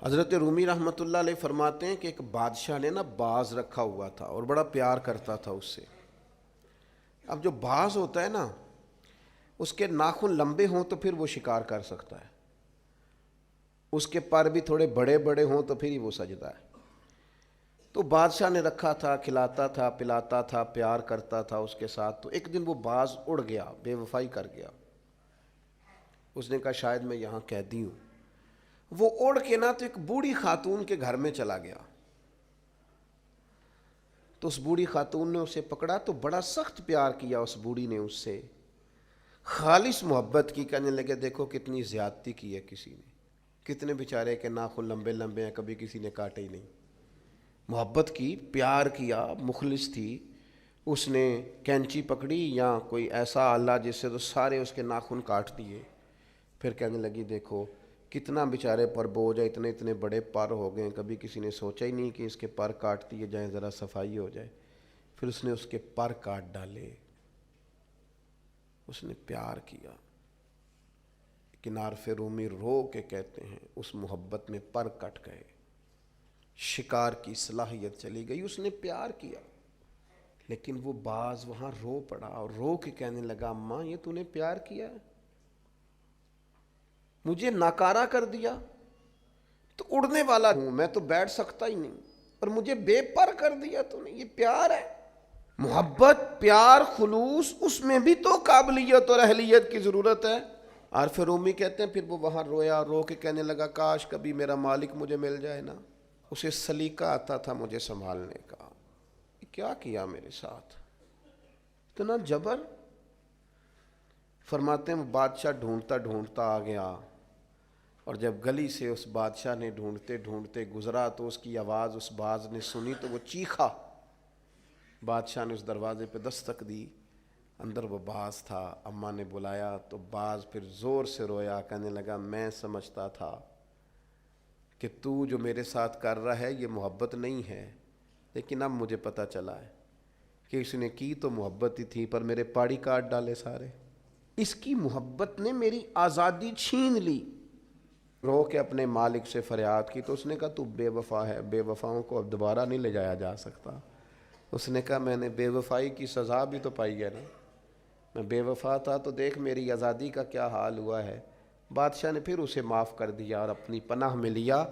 حضرت رومی رحمۃ اللہ علیہ فرماتے ہیں کہ ایک بادشاہ نے نا باز رکھا ہوا تھا اور بڑا پیار کرتا تھا اس سے۔ اب جو باز ہوتا ہے نا، اس کے ناخن لمبے ہوں تو پھر وہ شکار کر سکتا ہے، اس کے پر بھی تھوڑے بڑے بڑے ہوں تو پھر ہی وہ سجدہ ہے۔ تو بادشاہ نے رکھا تھا، کھلاتا تھا، پلاتا تھا، پیار کرتا تھا اس کے ساتھ۔ تو ایک دن وہ باز اڑ گیا، بے وفائی کر گیا۔ اس نے کہا شاید میں یہاں قیدی ہوں۔ وہ اڑ کے نا تو ایک بوڑھی خاتون کے گھر میں چلا گیا۔ تو اس بوڑھی خاتون نے اسے پکڑا تو بڑا سخت پیار کیا اس بوڑھی نے اس سے، خالص محبت کی۔ کہنے لگے دیکھو کتنی زیادتی کی ہے کسی نے، کتنے بیچارے کے ناخن لمبے لمبے ہیں، کبھی کسی نے کاٹے ہی نہیں۔ محبت کی، پیار کیا، مخلص تھی۔ اس نے کینچی پکڑی یا کوئی ایسا آلہ جس سے تو سارے اس کے ناخن کاٹ دیے۔ پھر کہنے لگی دیکھو کتنا بیچارے پر بوجھ ہے، اتنے اتنے بڑے پر ہو گئے، کبھی کسی نے سوچا ہی نہیں کہ اس کے پر کاٹ دیے جائیں، ذرا صفائی ہو جائے۔ پھر اس نے اس کے پر کاٹ ڈالے، اس نے پیار کیا۔ کنارف رومی رو کے کہتے ہیں اس محبت میں پر کٹ گئے، شکار کی صلاحیت چلی گئی۔ اس نے پیار کیا، لیکن وہ باز وہاں رو پڑا اور رو کے کہنے لگا اماں یہ تو نے پیار کیا ہے، مجھے ناکارہ کر دیا، تو اڑنے والا ہوں میں، تو بیٹھ سکتا ہی نہیں، اور مجھے بے پر کر دیا تو نے۔ یہ پیار ہے؟ محبت، پیار، خلوص، اس میں بھی تو قابلیت اور اہلیت کی ضرورت ہے۔ عارف رومی کہتے ہیں پھر وہ وہاں رویا، رو کے کہنے لگا کاش کبھی میرا مالک مجھے مل جائے نا، اسے سلیقہ آتا تھا مجھے سنبھالنے کا۔ کیا کیا میرے ساتھ، اتنا جبر۔ فرماتے ہیں وہ بادشاہ ڈھونڈتا ڈھونڈتا آ گیا، اور جب گلی سے اس بادشاہ نے ڈھونڈتے ڈھونڈتے گزرا تو اس کی آواز اس باز نے سنی تو وہ چیخا۔ بادشاہ نے اس دروازے پہ دستک دی، اندر وہ باز تھا۔ اماں نے بلایا تو باز پھر زور سے رویا، کہنے لگا میں سمجھتا تھا کہ تو جو میرے ساتھ کر رہا ہے یہ محبت نہیں ہے، لیکن اب مجھے پتہ چلا ہے کہ اس نے کی تو محبت ہی تھی، پر میرے پاڑی کاٹ ڈالے سارے۔ اس کی محبت نے میری آزادی چھین لی۔ رو کے اپنے مالک سے فریاد کی تو اس نے کہا تو بے وفا ہے، بے وفاؤں کو اب دوبارہ نہیں لے جایا جا سکتا۔ اس نے کہا میں نے بے وفائی کی سزا بھی تو پائی ہے نا، میں بے وفا تھا تو دیکھ میری آزادی کا کیا حال ہوا ہے۔ بادشاہ نے پھر اسے معاف کر دیا اور اپنی پناہ میں لیا۔